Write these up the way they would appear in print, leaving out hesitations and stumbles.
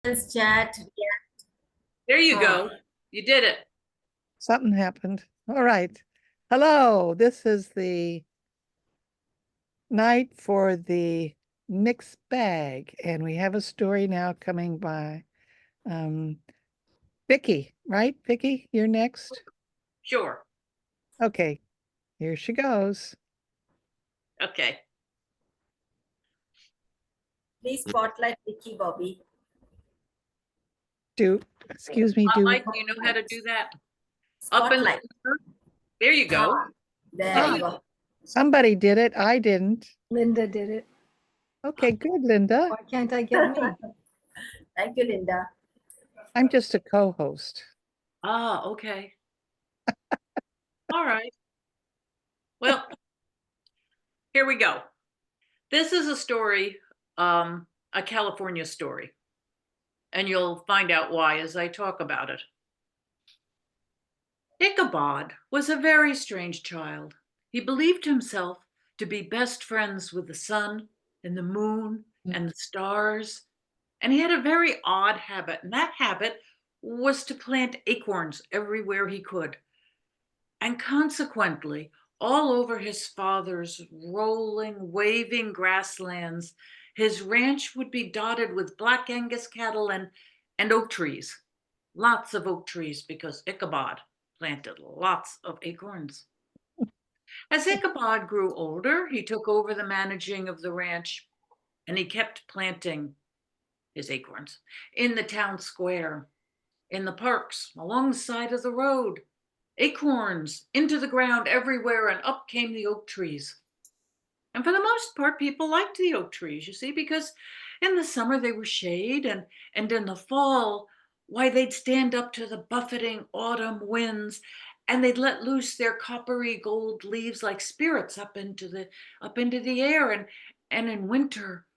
Chat. There you Oh, go. You did it. Something happened. All right. Hello. This is the night for the mixed bag, and we have a story now coming by Vicky, right? Vicky, you're next. Sure. Okay, here she goes. Okay. please spotlight Vicky Bobby. Excuse me, do Mike, you know how to do that? Up and Spotlight. there you go. There Ah, you go. somebody did it. I didn't. Linda did it. Okay, good, Linda. Why can't I get me? Thank you, Linda. I'm just a co-host. Ah, okay. All right. Well, here we go. This is a story, a California story, and you'll find out why as I talk about it. Ichabod was a very strange child. He believed himself to be best friends with the sun and the moon and the stars. And he had a very odd habit, and that habit was to plant acorns everywhere he could. And consequently, all over his father's rolling, waving grasslands, his ranch would be dotted with black Angus cattle and oak trees. Lots of oak trees because Ichabod planted lots of acorns. As Ichabod grew older, he took over the managing of the ranch and he kept planting his acorns in the town square, in the parks, along the side of the road. Acorns into the ground everywhere, and up came the oak trees. And for the most part, people liked the oak trees, you see, because in the summer they were shade, and in the fall, why, they'd stand up to the buffeting autumn winds and they'd let loose their coppery gold leaves like spirits up into the air. And in winter,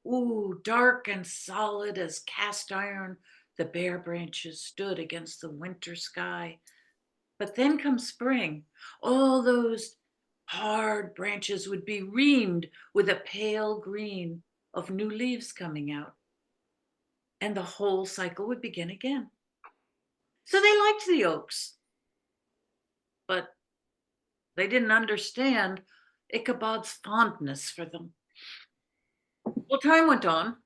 ooh, dark and solid as cast iron, the bare branches stood against the winter sky. But then come spring, all those hard branches would be reamed with a pale green of new leaves coming out, and the whole cycle would begin again. So they liked the oaks, but they didn't understand Ichabod's fondness for them. Well, time went on,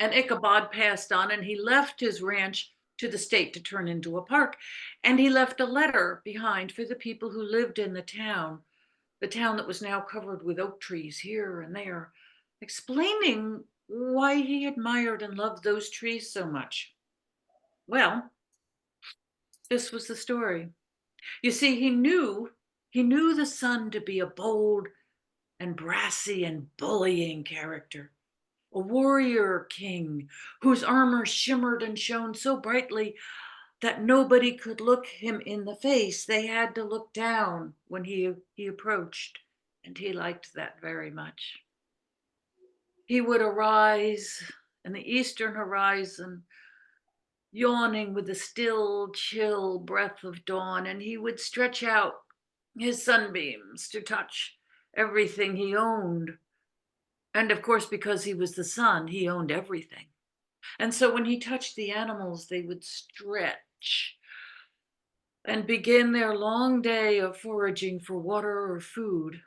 and Ichabod passed on, and he left his ranch to the state to turn into a park. And he left a letter behind for the people who lived in the town that was now covered with oak trees here and there, explaining why he admired and loved those trees so much. Well, this was the story. You see, he knew the sun to be a bold and brassy and bullying character, a warrior king whose armor shimmered and shone so brightly that nobody could look him in the face. They had to look down when he approached, and he liked that very much. He would arise in the eastern horizon, yawning with the still, chill breath of dawn, and he would stretch out his sunbeams to touch everything he owned. And of course, because he was the sun, he owned everything. And so when he touched the animals, they would stretch and begin their long day of foraging for water or food.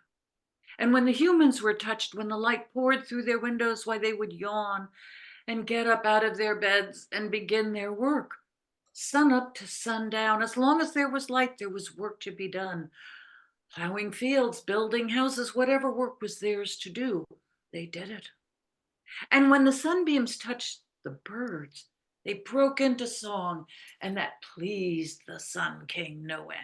And when the humans were touched, when the light poured through their windows, why, they would yawn and get up out of their beds and begin their work. Sun up to sundown, as long as there was light, there was work to be done. Plowing fields, building houses, whatever work was theirs to do, they did it. And when the sunbeams touched the birds, they broke into song, and that pleased the Sun King no end.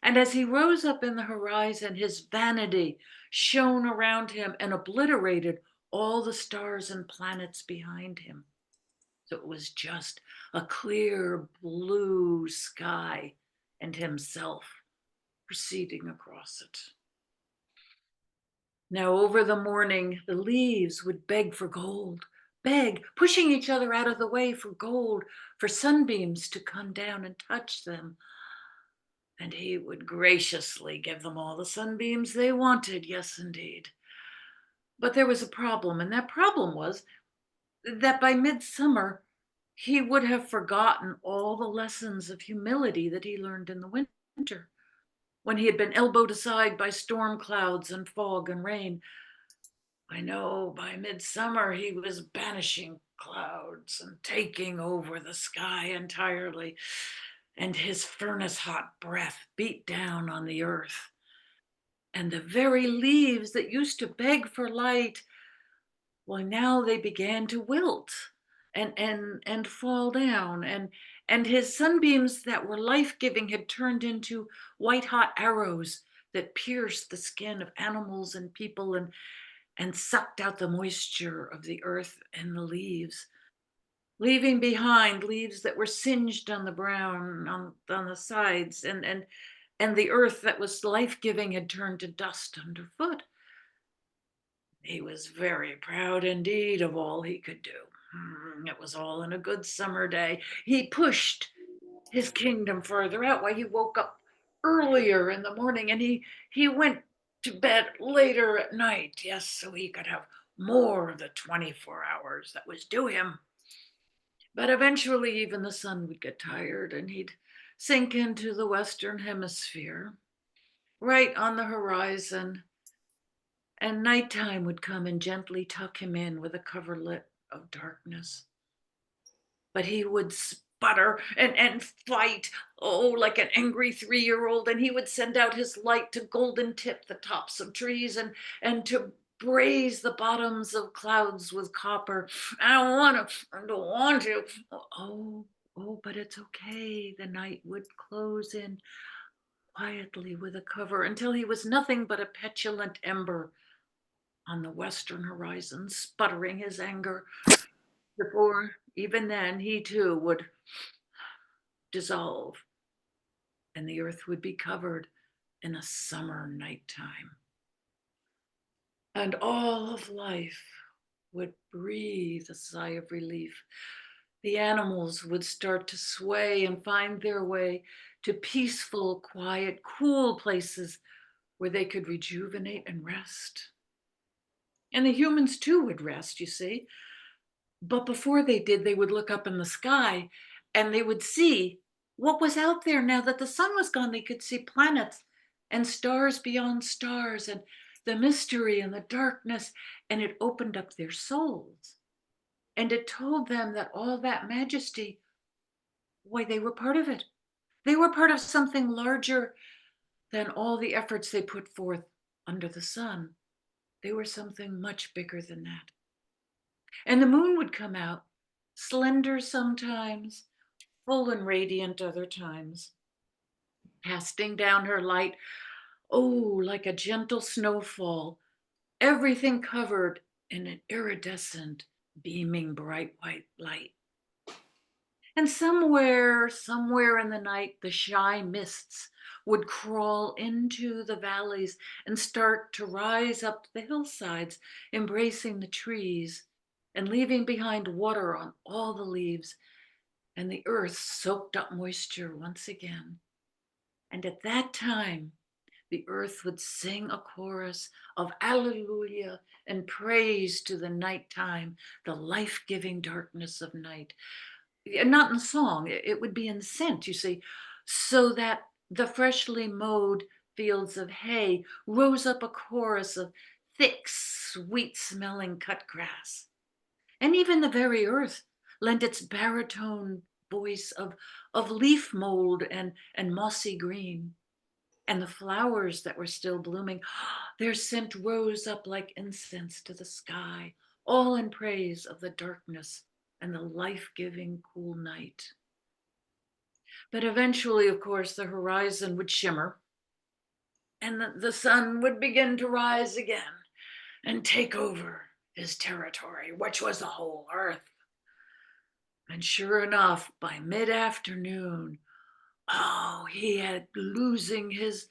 And as he rose up in the horizon, his vanity shone around him and obliterated all the stars and planets behind him. So it was just a clear blue sky and himself proceeding across it. Now, over the morning, the leaves would beg for gold, beg, pushing each other out of the way for gold, for sunbeams to come down and touch them. And he would graciously give them all the sunbeams they wanted, yes, indeed. But there was a problem, and that problem was that by midsummer, he would have forgotten all the lessons of humility that he learned in the winter, when he had been elbowed aside by storm clouds and fog and rain. I know by midsummer he was banishing clouds and taking over the sky entirely, and his furnace hot breath beat down on the earth. And the very leaves that used to beg for light, well, now they began to wilt and fall down, and his sunbeams that were life-giving had turned into white hot arrows that pierced the skin of animals and people and sucked out the moisture of the earth and the leaves, leaving behind leaves that were singed on the brown on the sides, and the earth that was life-giving had turned to dust underfoot. He was very proud indeed of all he could do. It was all in a good summer day. He pushed his kingdom further out. Why, he woke up earlier in the morning, and he went to bed later at night. Yes, so he could have more of the 24 hours that was due him. But eventually even the sun would get tired, and he'd sink into the Western Hemisphere, right on the horizon, and nighttime would come and gently tuck him in with a coverlet of darkness. But he would sputter and fight, oh, like an angry 3-year-old, and he would send out his light to golden tip the tops of trees and to braze the bottoms of clouds with copper. I don't want to. Oh, but it's okay. The night would close in quietly with a cover until he was nothing but a petulant ember on the western horizon, sputtering his anger, before even then he too would dissolve and the earth would be covered in a summer nighttime. And all of life would breathe a sigh of relief. The animals would start to sway and find their way to peaceful, quiet, cool places where they could rejuvenate and rest. And the humans too would rest, you see. But before they did, they would look up in the sky and they would see what was out there. Now that the sun was gone, they could see planets and stars beyond stars and the mystery and the darkness. And it opened up their souls. And it told them that all that majesty, why, they were part of it. They were part of something larger than all the efforts they put forth under the sun. They were something much bigger than that. And the moon would come out, slender sometimes, full and radiant other times, casting down her light, oh, like a gentle snowfall, everything covered in an iridescent, beaming bright white light. And somewhere in the night, the shy mists would crawl into the valleys and start to rise up the hillsides, embracing the trees and leaving behind water on all the leaves, and the earth soaked up moisture once again. And at that time, the earth would sing a chorus of alleluia and praise to the nighttime, the life-giving darkness of night. Not in song, it would be in scent, you see, so that the freshly mowed fields of hay rose up a chorus of thick, sweet smelling cut grass. And even the very earth lent its baritone voice of leaf mold and mossy green. And the flowers that were still blooming, their scent rose up like incense to the sky, all in praise of the darkness and the life-giving cool night. But eventually, of course, the horizon would shimmer and the sun would begin to rise again and take over his territory, which was the whole earth. And sure enough, by mid-afternoon, oh, he had losing his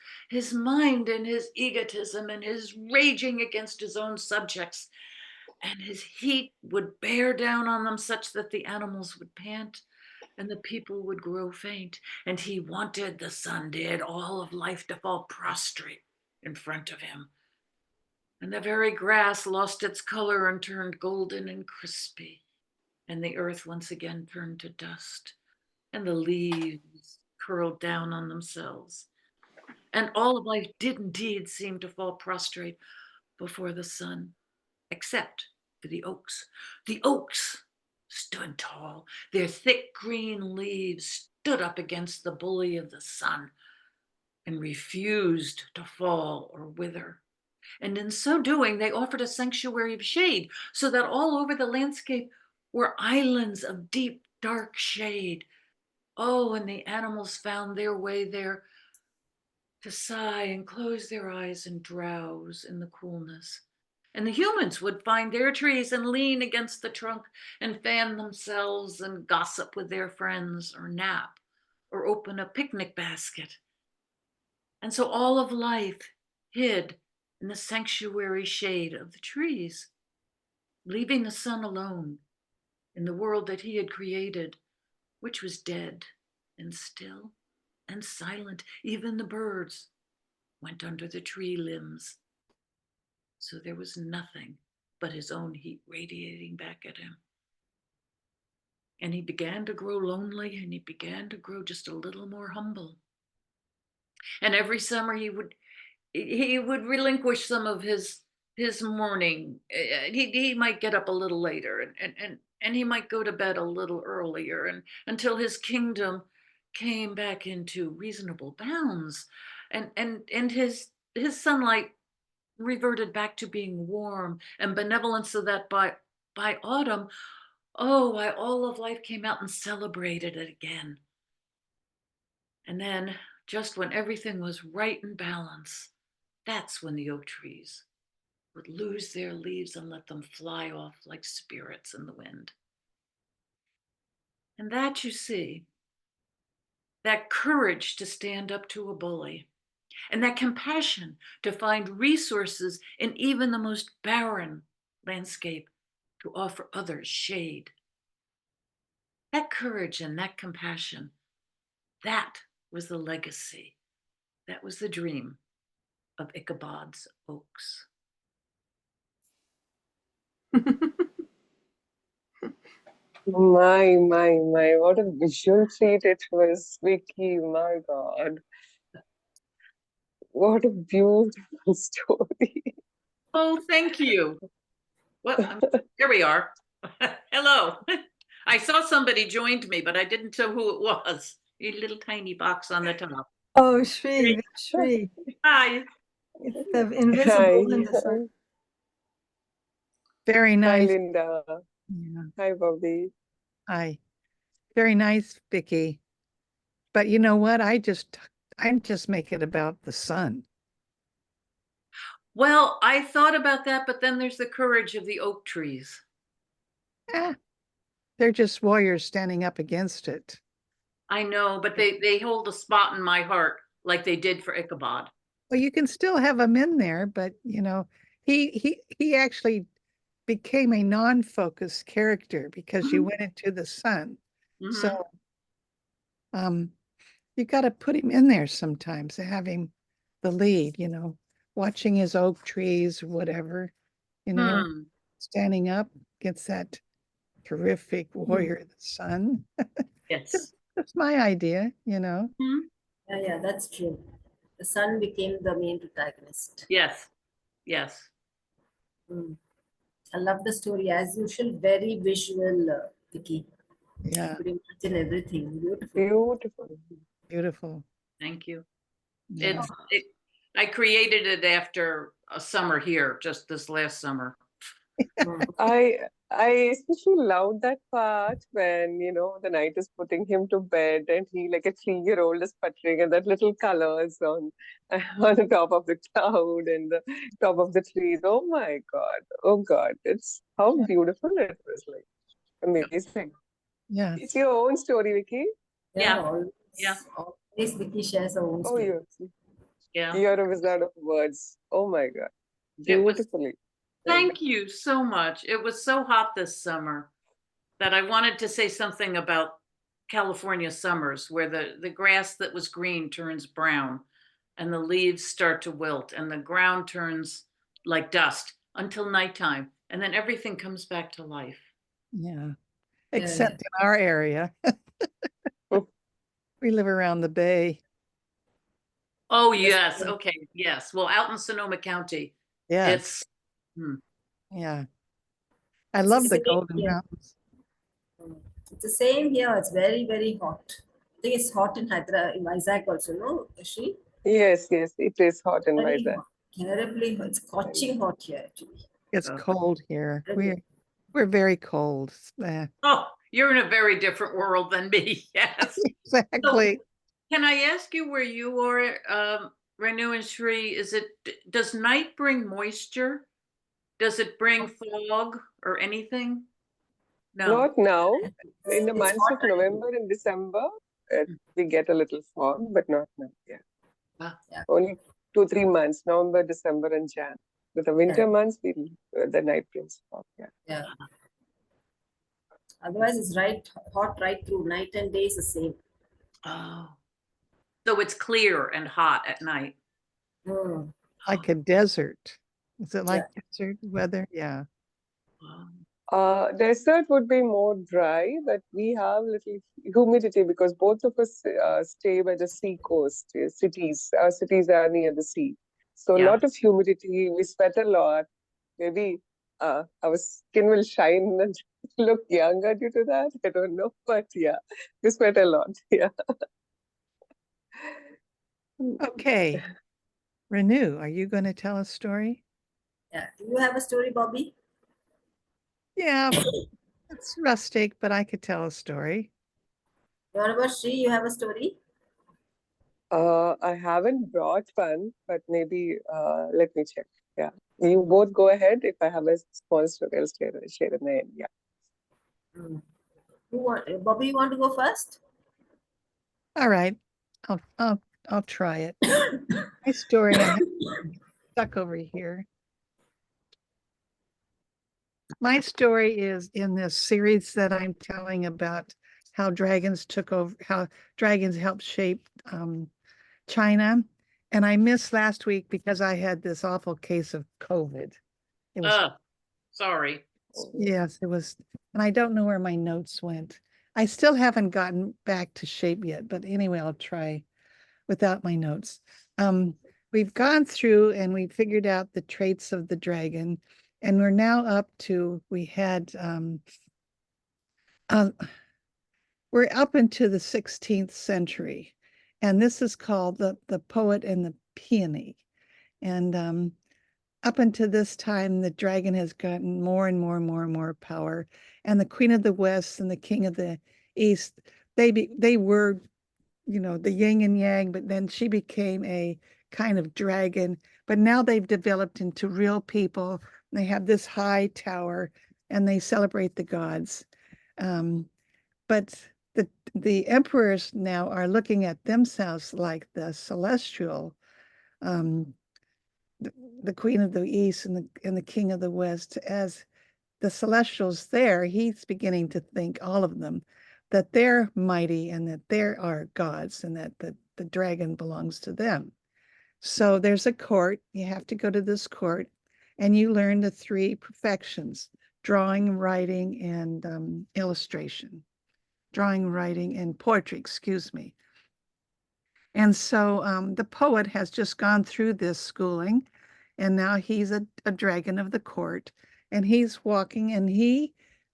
mind and his egotism and his raging against his own subjects. And his heat would bear down on them such that the animals would pant and the people would grow faint. And he wanted, the sun did, all of life to fall prostrate in front of him. And the very grass lost its color and turned golden and crispy. and the earth once again turned to dust, and the leaves curled down on themselves. And all of life did indeed seem to fall prostrate before the sun, except for the oaks. The oaks stood tall. Their thick green leaves stood up against the bully of the sun and refused to fall or wither. And in so doing, they offered a sanctuary of shade, so that all over the landscape were islands of deep, dark shade. Oh, and the animals found their way there to sigh and close their eyes and drowse in the coolness. And the humans would find their trees and lean against the trunk and fan themselves and gossip with their friends or nap or open a picnic basket. And so all of life hid in the sanctuary shade of the trees, leaving the sun alone in the world that he had created, which was dead and still and silent. Even the birds went under the tree limbs. So there was nothing but his own heat radiating back at him. And he began to grow lonely, and he began to grow just a little more humble. And every summer he would relinquish some of his morning. He might get up a little later, and he might go to bed a little earlier, and until his kingdom came back into reasonable bounds, and his sunlight reverted back to being warm and benevolent, so that by autumn, oh, why all of life came out and celebrated it again. And then, just when everything was right in balance, that's when the oak trees would lose their leaves and let them fly off like spirits in the wind. And that, you see, that courage to stand up to a bully, and that compassion to find resources in even the most barren landscape to offer others shade. That courage and that compassion, that was the legacy, that was the dream of Ichabod's Oaks. My, what a visual treat it was, Vicky. My God. What a beautiful story. Oh, thank you. Well, here we are. Hello. I saw somebody joined me, but I didn't know who it was. A little tiny box on the top. Oh, Shri, Shri. Hi. It's the Hi. invisible Linda, sir. Very Hi, nice. Linda. Yeah. Hi, Bobby. Hi. Very nice, Vicky. But you know what? I'm just making it about the sun. Well, I thought about that, but then there's the courage of the oak trees. Eh, they're just warriors standing up against it. I know, but they hold a spot in my heart like they did for Ichabod. Well, you can still have them in there, but you know, he actually became a non-focused character because you went into the sun. Mhm. So you got to put him in there sometimes to have him the lead, you know, watching his oak trees, whatever, you know, Hmm. standing up against that terrific warrior of the sun. Yes. That's my idea, you know. Hmm. Yeah, that's true. The sun became the main protagonist. Yes. Yes. Mm. I love the story as usual. Very visual, Vicky. Yeah, Could imagine everything. Beautiful. Beautiful. beautiful. Thank you. Yeah. I created it after a summer here, just this last summer. Mm. I especially loved that part when, the knight is putting him to bed and he, like a 3-year-old, is puttering and that little colors on on the top of the cloud and the top of the trees. Oh my God. Oh God. It's how Yeah. beautiful it was, like amazing. Yeah. It's your own story, Vicky. Yeah, Yeah. always, Yeah. always Vicky shares her own Oh, story. Yeah. you're a wizard of words. Oh my God. It was, Beautifully. thank you so much. It was so hot this summer that I wanted to say something about California summers, where the grass that was green turns brown and the leaves start to wilt and the ground turns like dust until nighttime. And then everything comes back to life. Yeah. except in our area. We live around the bay. Oh, Yes, yes. yes. Okay. Yes. Well, out in Sonoma County, Yes, it's hmm. yeah. I It's love the the same Golden here. Mountains. It's the same here. It's very, very hot. I think it's hot in Hyderabad, in Vizag also, no, Ashri? Yes, yes, it is hot in Very Vizag. hot. Terribly hot. It's scorching hot here, actually. It's Oh. cold here. Really? We're very cold. Oh, you're in a very different world than me. Yes. Exactly. Can I ask you where you are, Renu and Shri? Does night bring moisture? Does it bring fog or anything? No. Not now. In the It's months hot of right now. November and December, we get a little fog, but not now. Yeah. Ah, Only 2-3 months, November, December, and Jan. With the winter months, the night brings fog. Yeah. Yeah. Otherwise, it's hot right through. Night and day is the same. oh. So it's clear and hot at night. Mm. Like a desert. Is it like Yeah. desert weather? Yeah. Desert would be more dry, but we have little humidity because both of us stay by the sea coast, cities. Our cities are near the sea. So a Yeah. lot of humidity, we sweat a lot. Maybe our skin will shine and look younger due to that. I don't know, but yeah, we sweat a lot. Yeah. Okay. Renew, are you going to tell a story? Yeah. Do you have a story, Bobby? Yeah, it's rustic, but I could tell a story. What about Shri? You have a story? I haven't brought one, but maybe let me check. Yeah. You both go ahead. If I have a small story, I'll share in the end. Yeah. Mm. Bobby, you want to go first? All right. I'll try it. My story, I have stuck over here. My story is in this series that I'm telling about how dragons took over, how dragons helped shape China. And I missed last week because I had this awful case of COVID. It was, Sorry. yes, it was, and I don't know where my notes went. I still haven't gotten back to shape yet, but anyway, I'll try without my notes. We've gone through and we figured out the traits of the dragon, and we're now up to, we're up into the 16th century, and this is called the Poet and the Peony. And up until this time, the dragon has gotten more and more and more and more power, and the Queen of the West and the King of the East, they were, the yin and yang, but then she became a kind of dragon. But now they've developed into real people. They have this high tower and they celebrate the gods. But the emperors now are looking at themselves like the celestial, um, the Queen of the East and the King of the West as the celestials there. He's beginning to think, all of them, that they're mighty and that they are gods and that the dragon belongs to them. So there's a court. You have to go to this court and you learn the three perfections: drawing, writing, and illustration. Drawing, writing, and poetry, excuse me. And so the poet has just gone through this schooling, and now he's a dragon of the court, and he's walking, and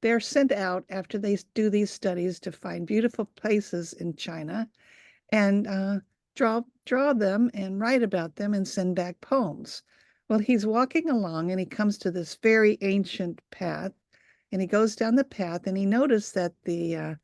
they're sent out after they do these studies to find beautiful places in China and draw them and write about them and send back poems. Well, he's walking along and he comes to this very ancient path, and he goes down the path and he noticed that the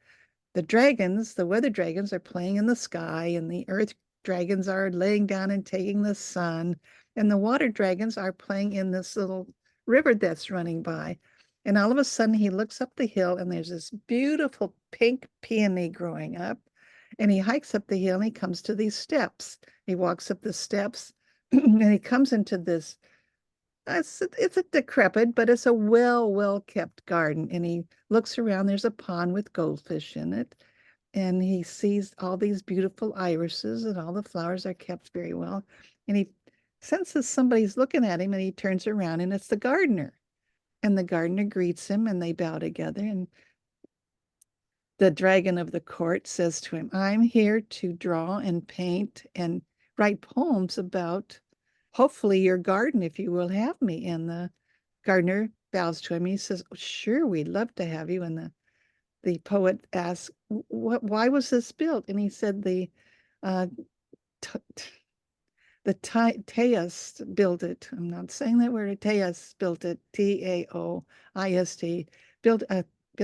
dragons, the weather dragons, are playing in the sky, and the earth dragons are laying down and taking the sun, and the water dragons are playing in this little river that's running by. And all of a sudden, he looks up the hill, and there's this beautiful pink peony growing up. And he hikes up the hill, and he comes to these steps. He walks up the steps, and he comes into this. It's a decrepit, but it's a well kept garden. And he looks around. There's a pond with goldfish in it, and he sees all these beautiful irises, and all the flowers are kept very well. And he senses somebody's looking at him, and he turns around, and it's the gardener. And the gardener greets him, and they bow together. And the dragon of the court says to him, I'm here to draw and paint and write poems about hopefully your garden, if you will have me. And the gardener bows to him. He says, sure, we'd love to have you. And the poet asks, why was this built? And he said, uh, the Taoist built it. I'm not saying that word. Taoist built it. Taoist built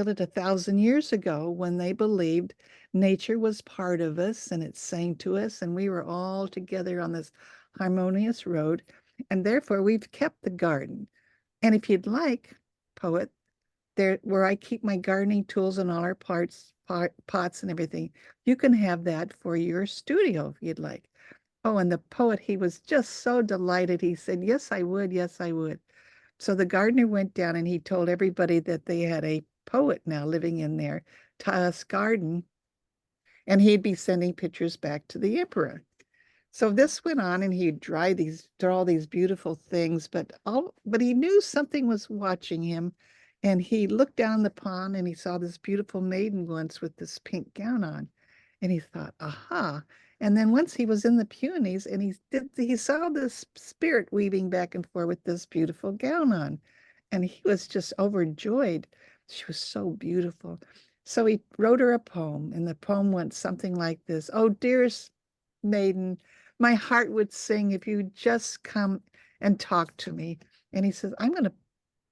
it 1,000 years ago when they believed nature was part of us and it sang to us, and we were all together on this harmonious road, and therefore we've kept the garden. And if you'd like, poet, there where I keep my gardening tools and all our pots and everything, you can have that for your studio if you'd like. Oh, and the poet, he was just so delighted. He said, yes, I would. Yes, I would. So the gardener went down and he told everybody that they had a poet now living in their Taos garden, and he'd be sending pictures back to the emperor. So this went on, and he'd draw these beautiful things, but he knew something was watching him. And he looked down the pond and he saw this beautiful maiden once with this pink gown on. And he thought, aha. And then once he was in the peonies and he saw this spirit weaving back and forth with this beautiful gown on. And he was just overjoyed. She was so beautiful. So he wrote her a poem, and the poem went something like this. Oh, dearest maiden, my heart would sing if you just come and talk to me. And he says, I'm going to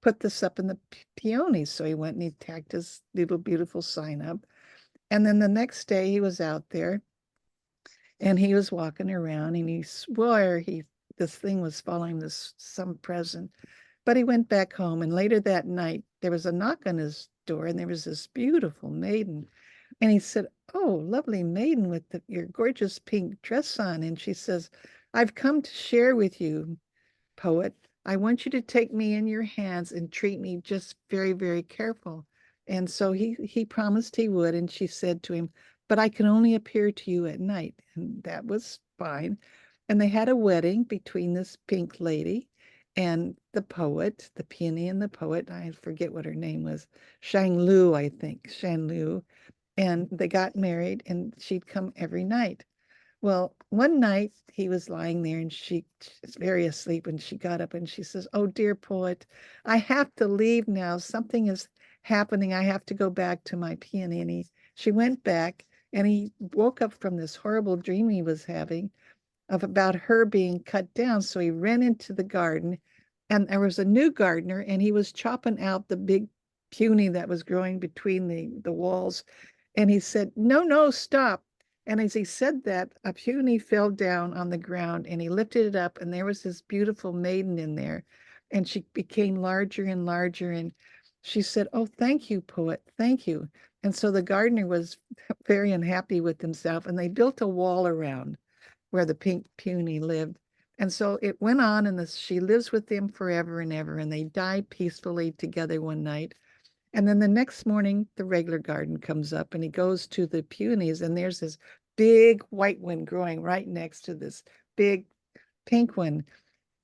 put this up in the peonies. So he went and he tacked his little beautiful sign up. And then the next day he was out there and he was walking around and he swore this thing was following some present. But he went back home, and later that night there was a knock on his door, and there was this beautiful maiden. And he said, oh, lovely maiden with your gorgeous pink dress on. And she says, I've come to share with you, poet. I want you to take me in your hands and treat me just very, very careful. And so he promised he would. And she said to him, but I can only appear to you at night. And that was fine. And they had a wedding between this pink lady and the poet, the peony and the poet. I forget what her name was. Shang Lu, I think. Shang Lu. And they got married, and she'd come every night. Well, one night he was lying there and she's very asleep, and she got up and she says, oh, dear poet, I have to leave now. Something is happening. I have to go back to my peony. And she went back, and he woke up from this horrible dream he was having about her being cut down. So he ran into the garden, and there was a new gardener, and he was chopping out the big peony that was growing between the walls. And he said, no, no, stop. And as he said that, a peony fell down on the ground, and he lifted it up, and there was this beautiful maiden in there. And she became larger and larger. And she said, oh, thank you, poet. Thank you. And so the gardener was very unhappy with himself, and they built a wall around where the pink peony lived. And so it went on, and she lives with them forever and ever. And they die peacefully together one night. And then the next morning, the regular garden comes up, and he goes to the peonies, and there's this big white one growing right next to this big pink one.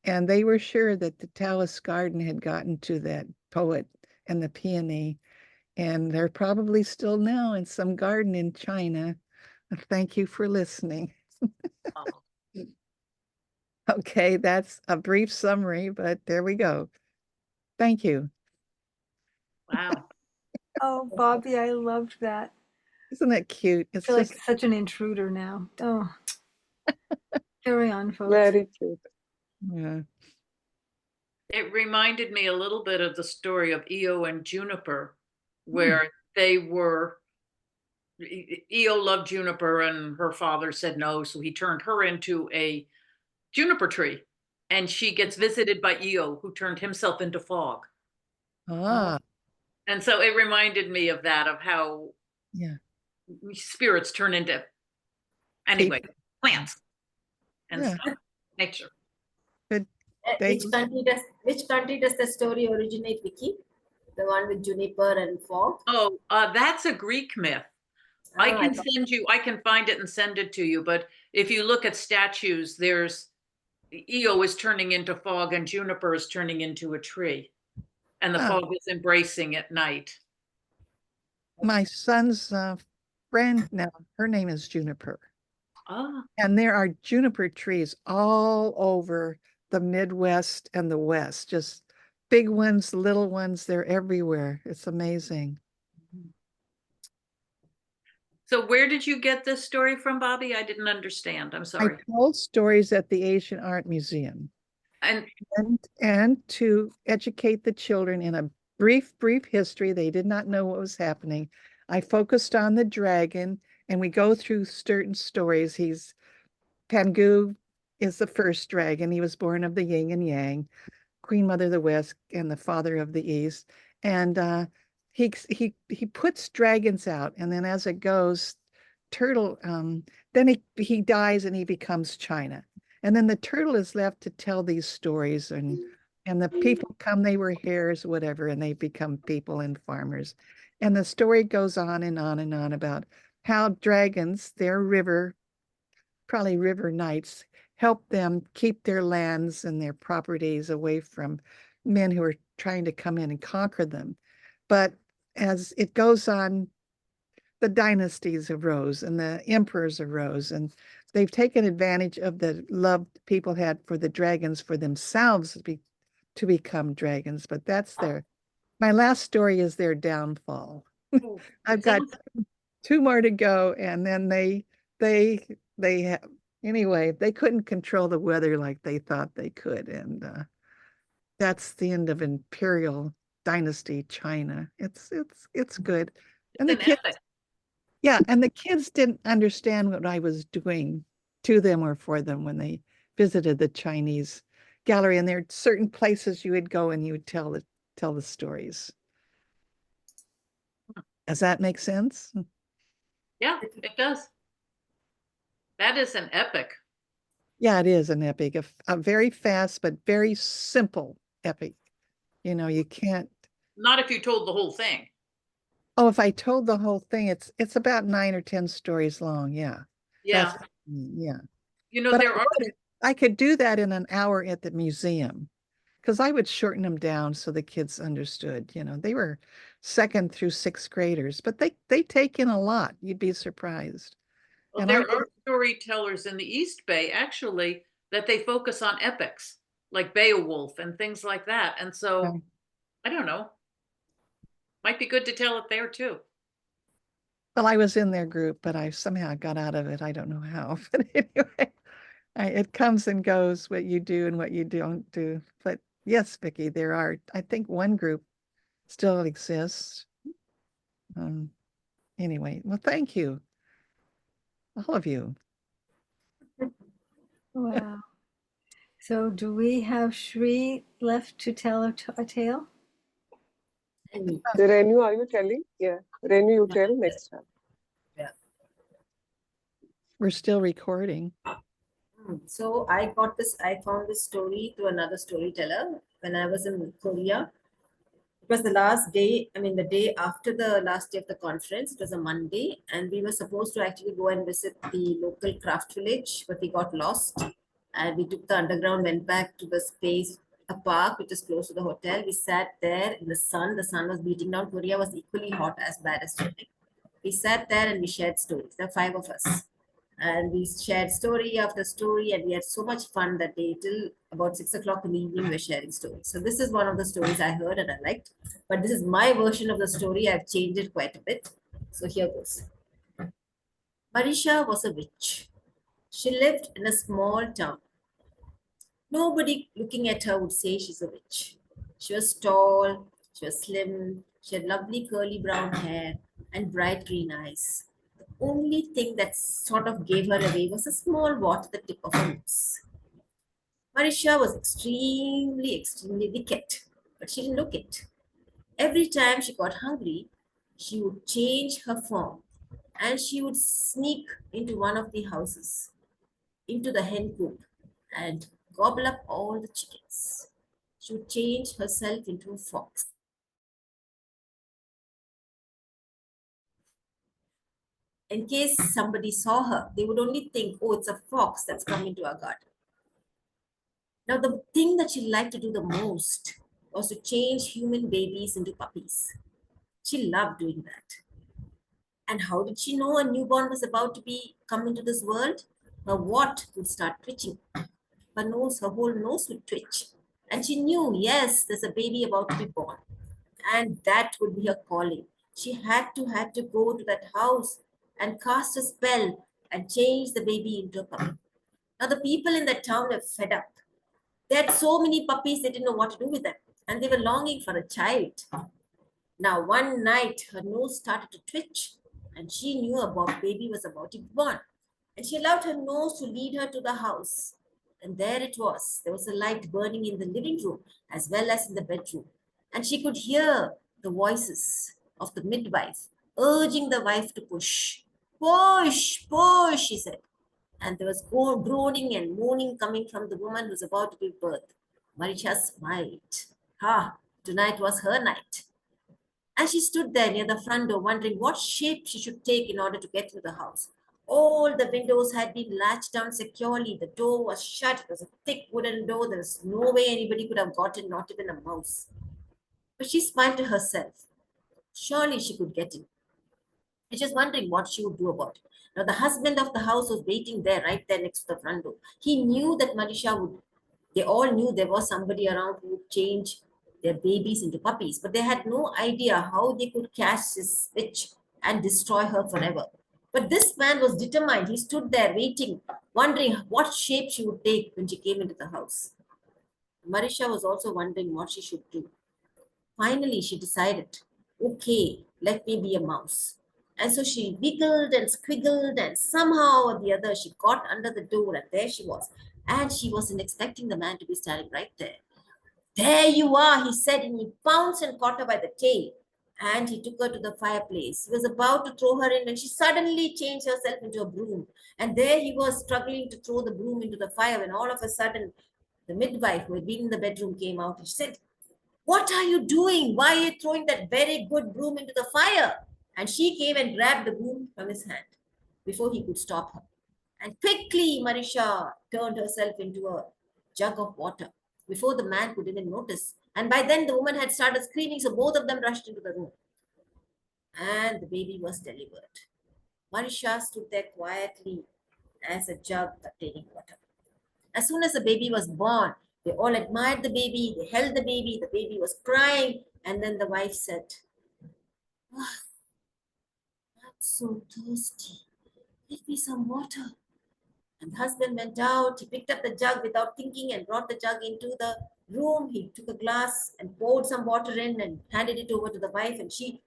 And they were sure that the Taoist garden had gotten to that poet and the peony. And they're probably still now in some garden in China. Thank you for listening. Oh, Okay, that's a brief summary, but there we go. Thank you. wow. Oh, Bobby, I loved that. Isn't that cute? I It's feel like just, such an intruder now. Oh, carry on, folks. Very cute. yeah. It reminded me a little bit of the story of Io and Juniper, where they were, Io loved Juniper and her father said no, so he turned her into a juniper tree. And she gets visited by Io, who turned himself into fog. Ah, And so it reminded me of that, of how yeah. spirits turn into, anyway, People. plants and Yeah. stuff, nature. Good. Which Thanks. country does the story originate, Vicky? The one with juniper and fog? Oh, that's a Greek myth. I Ah, can send you, I can find it and send it to you. But if you look at statues, there's Io is turning into fog and Juniper is turning into a tree. And the Ah, fog is embracing at night. my son's friend now, her name is Juniper. Ah, And there are juniper trees all over the Midwest and the West, just big ones, little ones, they're everywhere. It's amazing. so where did you get this story from, Bobby? I didn't understand. I'm I sorry. told stories at the Asian Art Museum And and to educate the children in a brief history. They did not know what was happening. I focused on the dragon and we go through certain stories. Pangu is the first dragon. He was born of the yin and yang, Queen Mother of the West and the Father of the East. And he puts dragons out, and then as it goes, turtle. Then he dies and he becomes China, and then the turtle is left to tell these stories, and the people come. They were hares, whatever, and they become people and farmers, and the story goes on and on and on about how dragons, their river probably river knights, help them keep their lands and their properties away from men who are trying to come in and conquer them. But as it goes on, the dynasties arose and the emperors arose, and they've taken advantage of the love people had for the dragons for themselves to become dragons. But that's my last story is their downfall. oh, I've it got sounds, two more to go, and then they have anyway, they couldn't control the weather like they thought they could, and that's the end of imperial dynasty China. It's good. it's And the an kids, epic. yeah, and the kids didn't understand what I was doing to them or for them when they visited the Chinese gallery, and there are certain places you would go and you would tell the stories. Does that make sense? Yeah, it does. That is an epic. Yeah, it is an epic, a very fast but very simple epic. You can't. Not if you told the whole thing. Oh, if I told the whole thing, it's about 9 or 10 stories long. Yeah, Yeah. that's yeah. You know, But there are, I could do that in an hour at the museum because I would shorten them down so the kids understood. They were second through sixth graders, but they take in a lot. You'd be surprised. well, And I there are storytellers in the East Bay actually that they focus on epics like Beowulf and things like that. And so I don't know, might be good to tell it there too. well, I was in their group, but I somehow got out of it. I don't know how, but anyway. It comes and goes what you do and what you don't do. But yes, Vicki, there are, I think one group still exists. Um, anyway, well, thank you, all of you. Wow. So do we have Shri left to tell a tale? Renu, are you telling? Yeah. Renu, you tell next time. Yeah. We're still recording. So I found this story through another storyteller when I was in Korea. It was the last day, the day after the last day of the conference. It was a Monday, and we were supposed to actually go and visit the local craft village, but we got lost. And we took the underground, went back to the space, a park which is close to the hotel. We sat there in the sun. The sun was beating down. Korea was equally hot as bad as today. We sat there and we shared stories. There were 5 of us. And we shared story after story, and we had so much fun that day till about 6 o'clock in the evening. We're sharing stories. So this is one of the stories I heard and I liked, but this is my version of the story. I've changed it quite a bit. So here goes. Marisha was a witch. She lived in a small town. Nobody looking at her would say she's a witch. She was tall, she was slim, she had lovely curly brown hair and bright green eyes. The only thing that sort of gave her away was a small wart at the tip of her nose. Marisha was extremely wicked, but she didn't look it. Every time she got hungry, she would change her form and she would sneak into one of the houses, into the hen coop, and gobble up all the chickens. She would change herself into a fox. In case somebody saw her, they would only think, oh, it's a fox that's come into our garden. Now, the thing that she liked to do the most was to change human babies into puppies. She loved doing that. And how did she know a newborn was about to be come into this world? Her what would start twitching. Her nose, her whole nose would twitch. And she knew, yes, there's a baby about to be born. And that would be her calling. She had to go to that house and cast a spell and change the baby into a puppy. Now the people in that town were fed up. They had so many puppies, they didn't know what to do with them. And they were longing for a child. Now one night her nose started to twitch and she knew a baby was about to be born. And she allowed her nose to lead her to the house. And there it was. There was a light burning in the living room as well as in the bedroom. And she could hear the voices of the midwife urging the wife to push. Push, push, she said. And there was groaning and moaning coming from the woman who was about to give birth. Marisha smiled. Ha, tonight was her night. And she stood there near the front door, wondering what shape she should take in order to get to the house. All the windows had been latched down securely. The door was shut. It was a thick wooden door. There was no way anybody could have got in, not even a mouse. But she smiled to herself. Surely she could get in. And she was wondering what she would do about it. Now, the husband of the house was waiting there, right there next to the front door. He knew that Marisha would, they all knew there was somebody around who would change their babies into puppies, but they had no idea how they could catch this witch and destroy her forever. But this man was determined. He stood there waiting, wondering what shape she would take when she came into the house. Marisha was also wondering what she should do. Finally, she decided, okay, let me be a mouse. And so she wiggled and squiggled, and somehow or the other, she got under the door, and there she was. And she wasn't expecting the man to be standing right there. There you are, he said, and he pounced and caught her by the tail. And he took her to the fireplace. He was about to throw her in, and she suddenly changed herself into a broom. And there he was struggling to throw the broom into the fire when all of a sudden the midwife who had been in the bedroom came out and she said, "What are you doing? Why are you throwing that very good broom into the fire?" And she came and grabbed the broom from his hand before he could stop her. And quickly, Marisha turned herself into a jug of water before the man could even notice. And by then, the woman had started screaming, so both of them rushed into the room. And the baby was delivered. Marisha stood there quietly as a jug containing water. As soon as the baby was born, they all admired the baby, they held the baby was crying, and then the wife said, "Oh, I'm so thirsty. Give me some water." And the husband went out, he picked up the jug without thinking and brought the jug into the room. He took a glass and poured some water in and handed it over to the wife, and she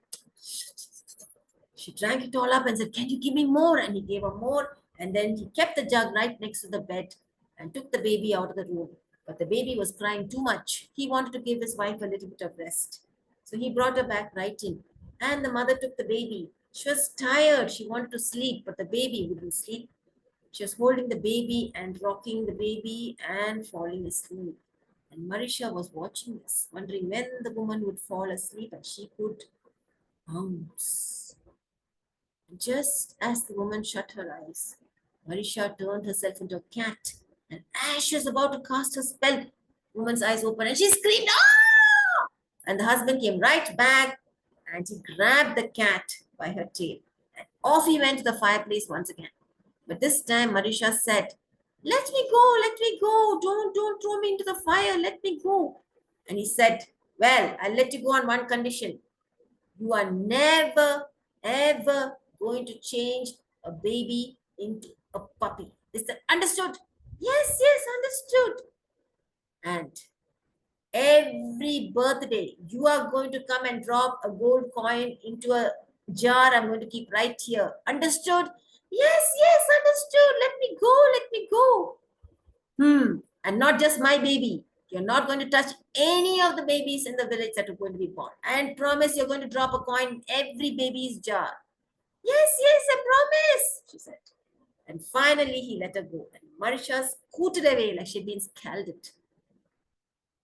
drank it all up and said, "Can you give me more?" And he gave her more. And then he kept the jug right next to the bed and took the baby out of the room. But the baby was crying too much. He wanted to give his wife a little bit of rest. So he brought her back right in. And the mother took the baby. She was tired. She wanted to sleep, but the baby wouldn't sleep. She was holding the baby and rocking the baby and falling asleep. And Marisha was watching this, wondering when the woman would fall asleep and she could bounce. Just as the woman shut her eyes, Marisha turned herself into a cat, and as she was about to cast her spell, the woman's eyes opened and she screamed, "Ah!" And the husband came right back and he grabbed the cat by her tail. And off he went to the fireplace once again. But this time Marisha said, let me go, don't throw me into the fire, let me go." And he said, "Well, I'll let you go on one condition. You are never, ever going to change a baby into a puppy. Is that understood?" "Yes, yes, understood." "And every birthday, you are going to come and drop a gold coin into a jar I'm going to keep right here. Understood?" "Yes, yes, understood. Let me go, let me go." And not just my baby. You're not going to touch any of the babies in the village that are going to be born. And promise you're going to drop a coin in every baby's jar. "Yes, yes, I promise," she said. And finally, he let her go. And Marisha scooted away like she'd been scalded.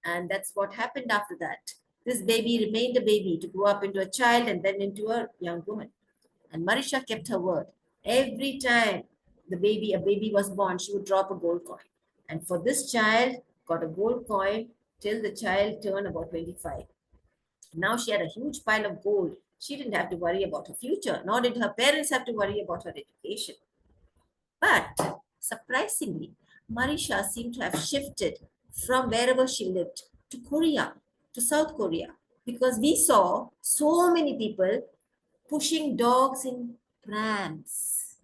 And that's what happened after that. This baby remained a baby to grow up into a child and then into a young woman. And Marisha kept her word. Every time a baby was born, she would drop a gold coin. And for this child, got a gold coin till the child turned about 25. Now she had a huge pile of gold. She didn't have to worry about her future, nor did her parents have to worry about her education. But surprisingly, Marisha seemed to have shifted from wherever she lived to Korea, to South Korea, because we saw so many people pushing dogs in prams.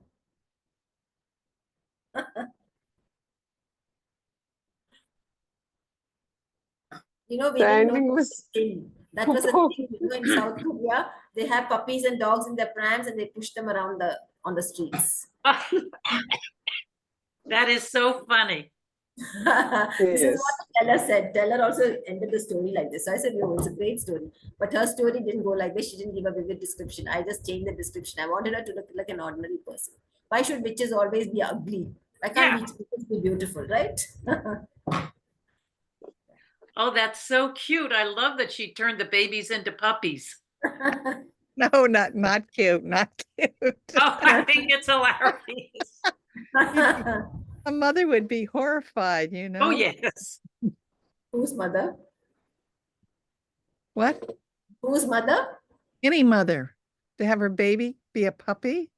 We The didn't know ending was thing. That was a thing, in South Korea. They have puppies and dogs in their prams and they push them around on the streets. That is so funny. This is what yes. the teller said. Teller also ended the story like this. So I said, no, it's a great story. But her story didn't go like this. She didn't give a vivid description. I just changed the description. I wanted her to look like an ordinary person. Why should witches always be ugly? Why can't Yeah. witches be beautiful, right? Oh, that's so cute. I love that she turned the babies into puppies. No, not cute, not cute. Oh, I think it's hilarious. A mother would be horrified, Oh, yes. Whose mother? What? Whose mother? Any mother to have her baby be a puppy?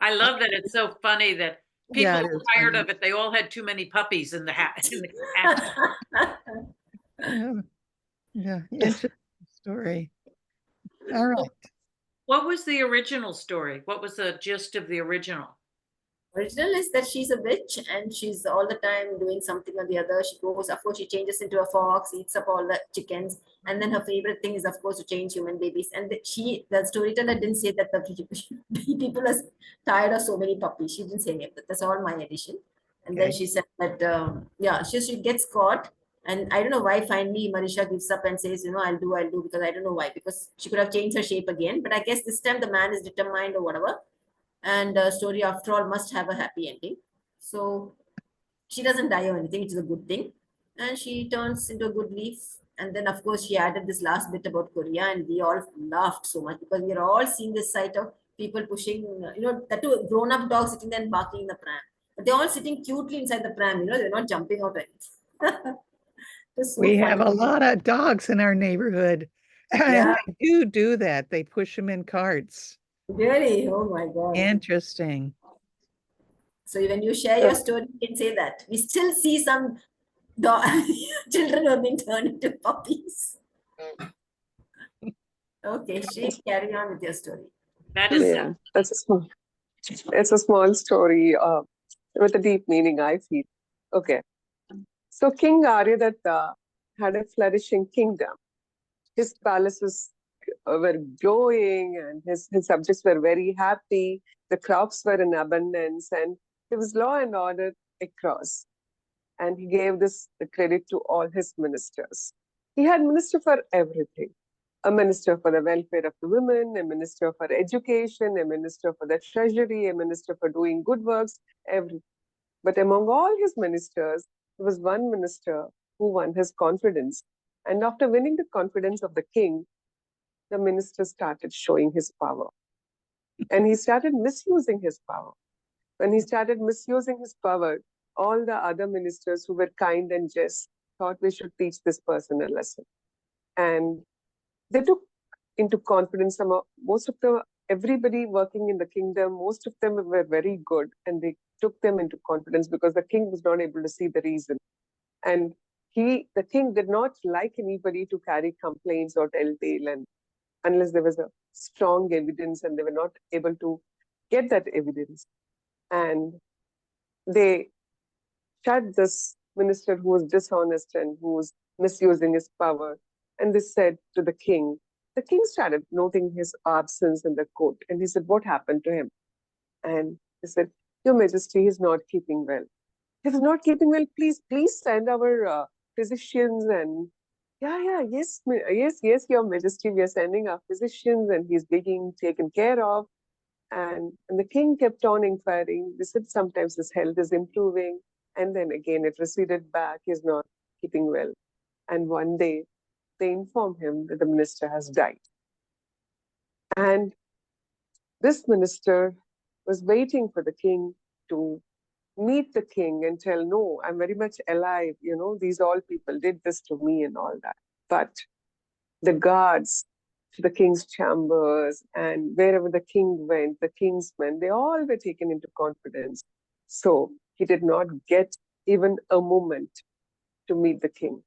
I love that it's so funny that people Yeah, it were is tired funny. of it. They all had too many puppies in the house. In the house. Yeah, yeah, interesting story. All right. What was the original story? What was the gist of the original? Original is that she's a witch and she's all the time doing something or the other. She goes, of course, she changes into a fox, eats up all the chickens, and then her favorite thing is, of course, to change human babies. And the storyteller didn't say that the people are tired of so many puppies. She didn't say any of that. That's all my addition. And then Okay. she said that, yeah, she gets caught. And I don't know why finally Marisha gives up and says, I'll do, because I don't know why, because she could have changed her shape again. But I guess this time the man is determined or whatever. And the story, after all, must have a happy ending. So she doesn't die or anything, which is a good thing. And she turns into a good leaf. And then, of course, she added this last bit about Korea, and we all laughed so much because we are all seeing this sight of people pushing, the two grown-up dogs sitting there and barking in the pram. But they're all sitting cutely inside the pram, they're not jumping out or anything. It's so We have funny. a lot of dogs in our neighborhood. And Yeah, they do that. They push them in carts. really. Oh my God. Interesting. So when you share your story, you can say that. We still see some children who have been turned into puppies. Okay, she carry on with your story. That is Yeah, it's a small story with a deep meaning, I feel. Okay. So King Aryadatta had a flourishing kingdom. His palaces were glowing and his subjects were very happy. The crops were in abundance and there was law and order across. And he gave this the credit to all his ministers. He had minister for everything. A minister for the welfare of the women, a minister for education, a minister for the treasury, a minister for doing good works, everything. But among all his ministers, there was one minister who won his confidence. And after winning the confidence of the king, the minister started showing his power. And he started misusing his power. When he started misusing his power, all the other ministers who were kind and just thought we should teach this person a lesson. And they took into confidence most of the everybody working in the kingdom, most of them were very good, and they took them into confidence because the king was not able to see the reason. And the king did not like anybody to carry complaints or telltale, and unless there was a strong evidence and they were not able to get that evidence. And they shut this minister who was dishonest and who was misusing his power. And they said to the king started noting his absence in the court. And he said, what happened to him? And he said, Your Majesty, he's not keeping well. He's not keeping well. Please send our physicians and yes, Your Majesty, we are sending our physicians and he's being taken care of. And the king kept on inquiring. They said sometimes his health is improving. And then again, it receded back. He's not keeping well. And one day, they inform him that the minister has died. And this minister was waiting for the king to meet the king and tell, no, I'm very much alive. These all people did this to me and all that. But the guards to the king's chambers, and wherever the king went, the king's men, they all were taken into confidence. So he did not get even a moment to meet the king.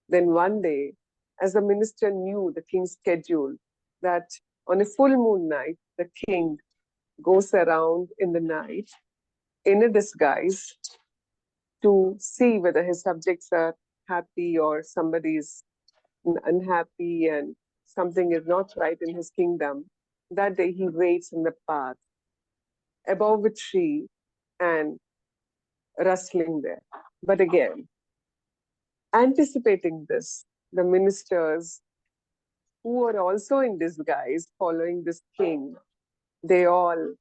Then one day, as the minister knew the king's schedule, that on a full moon night, the king goes around in the night in a disguise to see whether his subjects are happy or somebody is unhappy and something is not right in his kingdom. That day he waits in the path above a tree and rustling there. But again, anticipating this, the ministers who are also in disguise following this king, they all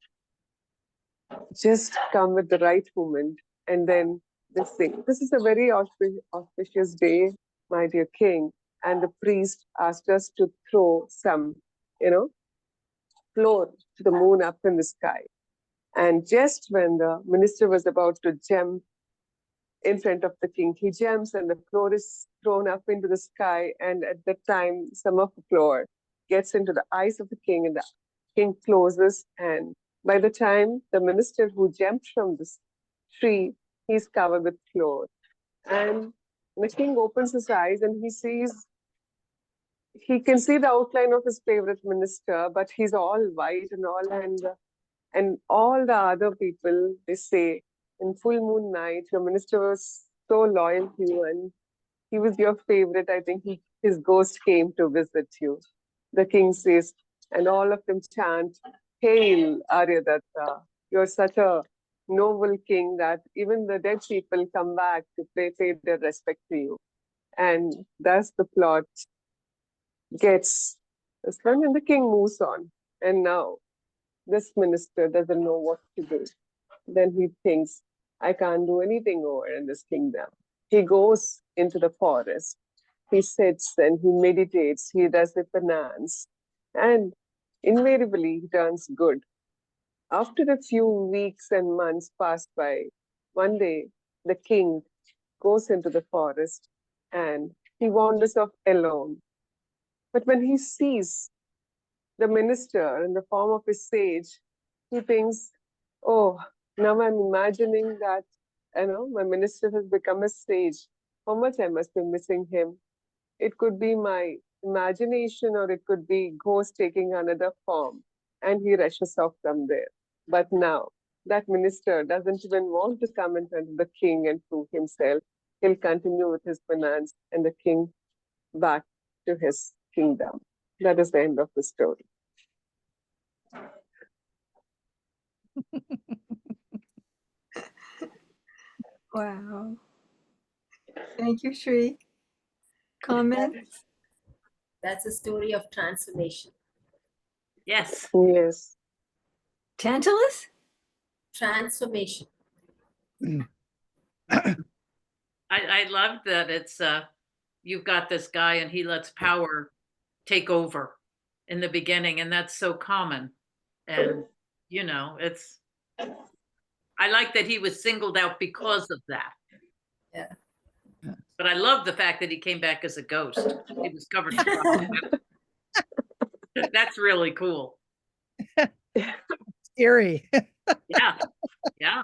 just come with the right moment and then they sing. This is a very auspicious day, my dear king. And the priest asked us to throw some, floor to the moon up in the sky. And just when the minister was about to jump in front of the king, he jumps and the floor is thrown up into the sky. And at that time, some of the floor gets into the eyes of the king and the king closes. And by the time the minister who jumped from this tree, he's covered with floor. And the king opens his eyes and he can see the outline of his favorite minister, but he's all white and all, and all the other people, they say, in full moon night, your minister was so loyal to you and he was your favorite. I think his ghost came to visit you. The king says, and all of them chant, "Hail, Aryadatta! You're such a noble king that even the dead people come back to pay their respect to you." And thus the plot gets this one, and the king moves on. And now this minister doesn't know what to do. Then he thinks, I can't do anything over in this kingdom. He goes into the forest. He sits and he meditates. He does the penance. And invariably, he turns good. After a few weeks and months pass by, one day the king goes into the forest and he wanders off alone. But when he sees the minister in the form of a sage, he thinks, oh, now I'm imagining that, my minister has become a sage. How much I must be missing him. It could be my imagination or it could be ghost taking another form. And he rushes off from there. But now that minister doesn't even want to come in front of the king and prove himself. He'll continue with his penance and the king back to his kingdom. That is the end of the story. Wow. Thank you, Shri. Comments? That's a story of transformation. Yes. Yes. Tantalus? Transformation. I love that it's you've got this guy and he lets power take over in the beginning, and that's so common. And it's I like that he was singled out because of that. Yeah. But I love the fact that he came back as a ghost. He was covered in chocolate. That's really cool. Scary. Yeah. Yeah.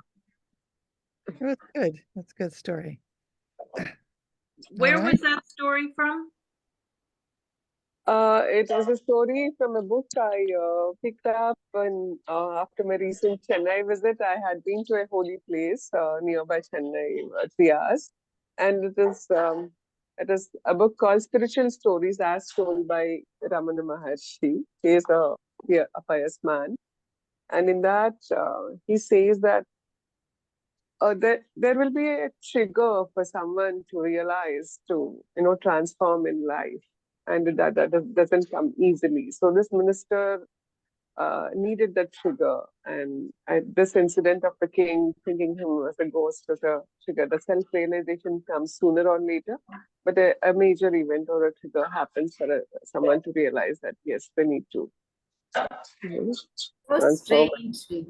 It was good. That's a good story. Where All right. was that story from? It was a story from a book I picked up after my recent Chennai visit. I had been to a holy place nearby Chennai, 3 hours, and it is a book called Spiritual Stories as told by Ramana Maharshi. He is a pious man, and in that he says that there will be a trigger for someone to realize to transform in life, and that doesn't come easily. So this minister needed that trigger, and this incident of the king thinking him as a ghost was a trigger. The self-realization comes sooner or later, but a major event or a trigger happens for someone to realize that yes, they need to So transform. strange.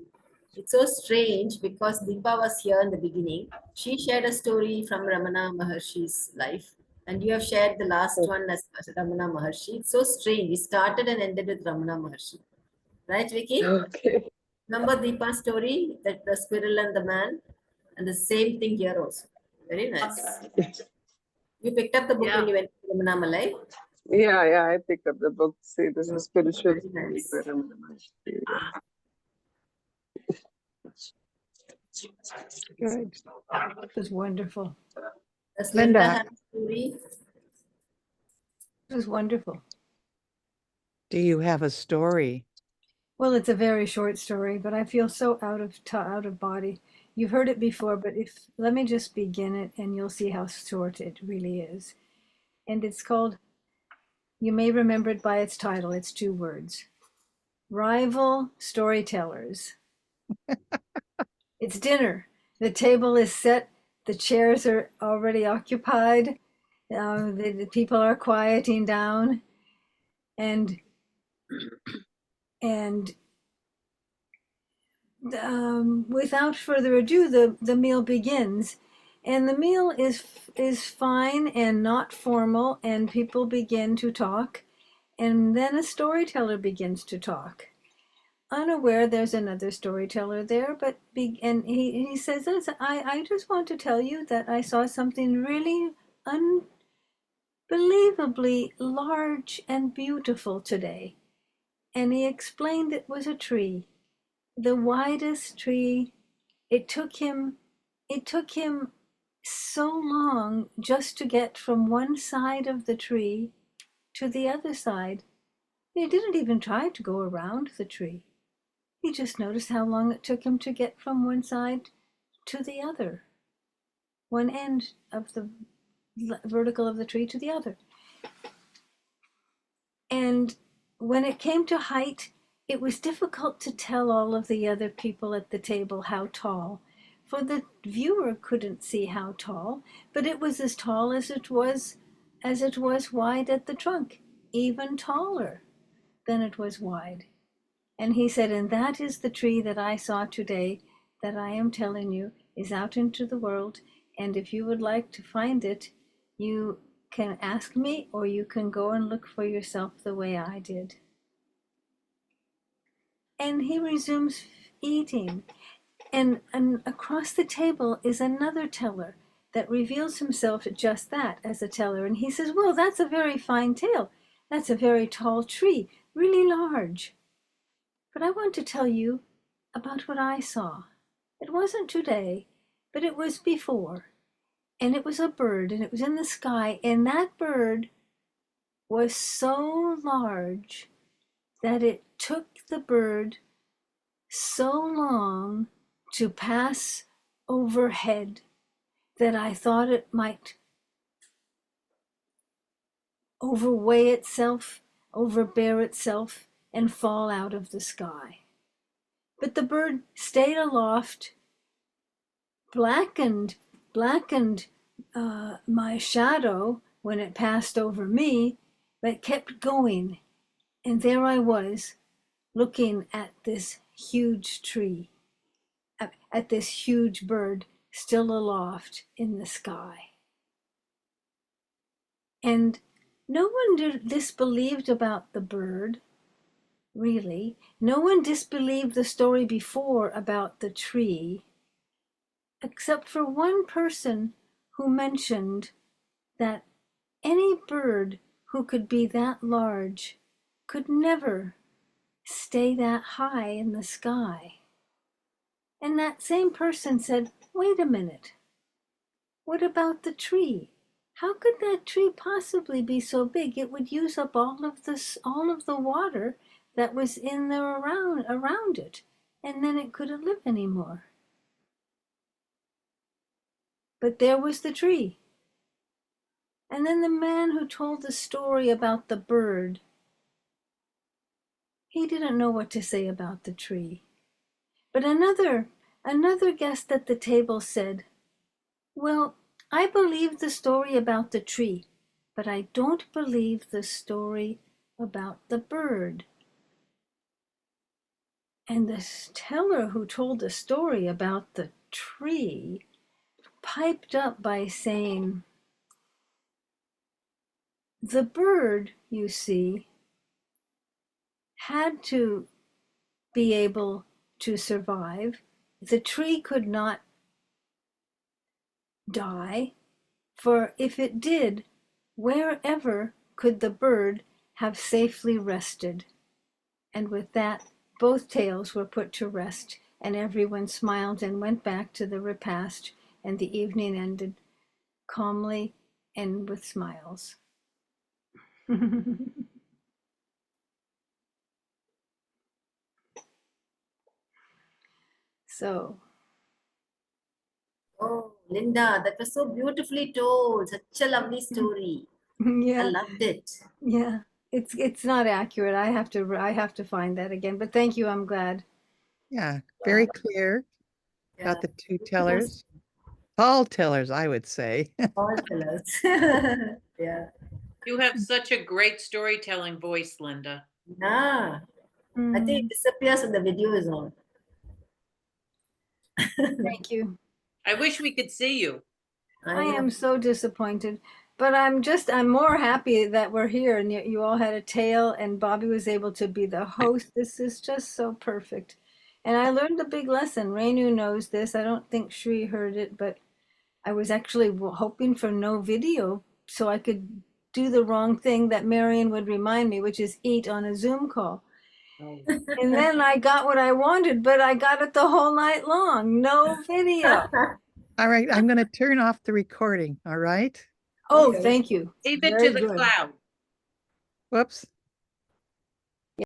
It's so strange because Deepa was here in the beginning. She shared a story from Ramana Maharshi's life, And you have shared the last one as Ramana Maharshi. It's so strange. We started and ended with Ramana Maharshi. Right, Vicky? Okay. Remember Deepa's story, that the squirrel and the man? And the same thing here also. Very nice. You picked up the book Yeah. when you went to Ramana Malai? Yeah, I picked up the book. See, this is spiritual Very story nice. by Ramana Maharshi. Good. It was wonderful. Does Linda Linda, have a story? It was wonderful. do you have a story? Well, it's a very short story, but I feel so out of body. You've heard it before, but if let me just begin it, and you'll see how short it really is. And it's called. You may remember it by its title. It's 2 words: Rival Storytellers. It's dinner. The table is set. The chairs are already occupied. The people are quieting down, and and without further ado, the meal begins, and the meal is fine and not formal, and people begin to talk, and then a storyteller begins to talk. Unaware there's another storyteller there, and he says, I just want to tell you that I saw something really unbelievably large and beautiful today. And he explained it was a tree, the widest tree. It took him so long just to get from one side of the tree to the other side. He didn't even try to go around the tree. He just noticed how long it took him to get from one side to the other, one end of the vertical of the tree to the other. And when it came to height, it was difficult to tell all of the other people at the table how tall, for the viewer couldn't see how tall, but it was as tall as it was wide at the trunk, even taller than it was wide. And he said, and that is the tree that I saw today, that I am telling you is out into the world. And if you would like to find it, you can ask me, or you can go and look for yourself the way I did. And he resumes eating. And across the table is another teller that reveals himself just that, as a teller. And he says, well, that's a very fine tale. That's a very tall tree, really large. But I want to tell you about what I saw. It wasn't today, but it was before. And it was a bird, and it was in the sky. And that bird was so large that it took the bird so long to pass overhead that I thought it might overweigh itself, overbear itself, and fall out of the sky. But the bird stayed aloft, blackened my shadow when it passed over me, but kept going. And there I was, looking at this huge tree, at this huge bird still aloft in the sky. And no one disbelieved about the bird, really. No one disbelieved the story before about the tree, except for one person who mentioned that any bird who could be that large could never stay that high in the sky. And that same person said, wait a minute, what about the tree? How could that tree possibly be so big? It would use up all of the water that was in there around it, and then it couldn't live anymore. But there was the tree. And then the man who told the story about the bird, he didn't know what to say about the tree. But another guest at the table said, well, I believe the story about the tree, but I don't believe the story about the bird. And the teller who told the story about the tree piped up by saying, the bird, you see, had to be able to survive. The tree could not die, for if it did, wherever could the bird have safely rested? And with that, both tales were put to rest, and everyone smiled and went back to the repast, and the evening ended calmly and with smiles. So, Oh, Linda, that was so beautifully told. Such a lovely story. I yeah, loved it. yeah. It's not accurate. I have to find that again. But thank you. I'm glad. Yeah, very clear. Yeah. Got the two tellers. Tall tellers, I would say. All colors. Yeah. You have such a great storytelling voice, Linda. Nah. I think it disappears when the video is on. Thank you. I wish we could see you. I know. am so disappointed, but I'm more happy that we're here and you all had a tale and Bobby was able to be the host. This is just so perfect. And I learned a big lesson. Renu knows this. I don't think Shri heard it, but I was actually hoping for no video so I could do the wrong thing that Marion would remind me, which is eat on a Zoom call. Oh. And then I got what I wanted, but I got it the whole night long. No video. All right, I'm going to turn off the recording. All right. Oh, Okay. thank you. Save it Very to the good. cloud. Whoops.